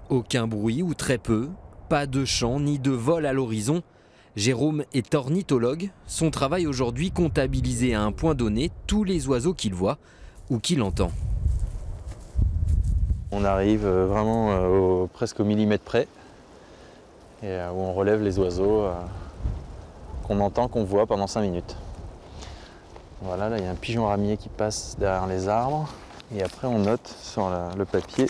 Aucun bruit ou très peu, pas de chant ni de vol à l'horizon. Jérôme est ornithologue. Son travail aujourd'hui, comptabiliser à un point donné tous les oiseaux qu'il voit ou qu'il entend. On arrive vraiment presque au millimètre près, et où on relève les oiseaux qu'on entend, qu'on voit pendant 5 minutes. Voilà, là il y a un pigeon ramier qui passe derrière les arbres, et après on note sur le papier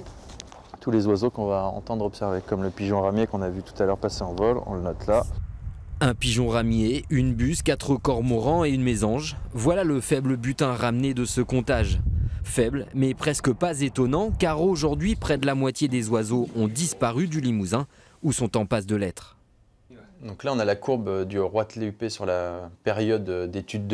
tous les oiseaux qu'on va entendre observer, comme le pigeon ramier qu'on a vu tout à l'heure passer en vol, on le note là. Un pigeon ramier, une buse, 4 cormorans et une mésange. Voilà le faible butin ramené de ce comptage. Faible, mais presque pas étonnant, car aujourd'hui, près de la moitié des oiseaux ont disparu du Limousin ou sont en passe de l'être. Donc là, on a la courbe du Roitelet UP sur la période d'études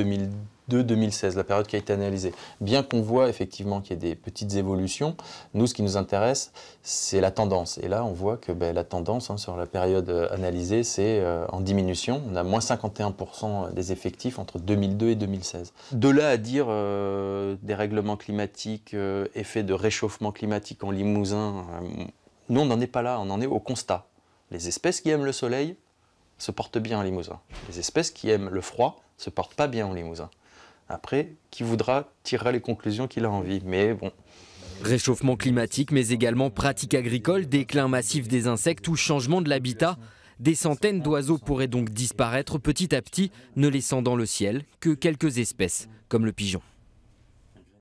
2002-2016, la période qui a été analysée. Bien qu'on voit effectivement qu'il y a des petites évolutions, nous, ce qui nous intéresse, c'est la tendance. Et là, on voit que la tendance sur la période analysée, c'est en diminution. On a moins 51% des effectifs entre 2002 et 2016. De là à dire dérèglement climatique, effet de réchauffement climatique en Limousin, nous, on n'en est pas là, on en est au constat. Les espèces qui aiment le soleil se portent bien en Limousin. Les espèces qui aiment le froid se portent pas bien en Limousin. Après, qui voudra tirera les conclusions qu'il a envie, mais bon. Réchauffement climatique, mais également pratiques agricoles, déclin massif des insectes ou changement de l'habitat. Des centaines d'oiseaux pourraient donc disparaître petit à petit, ne laissant dans le ciel que quelques espèces, comme le pigeon.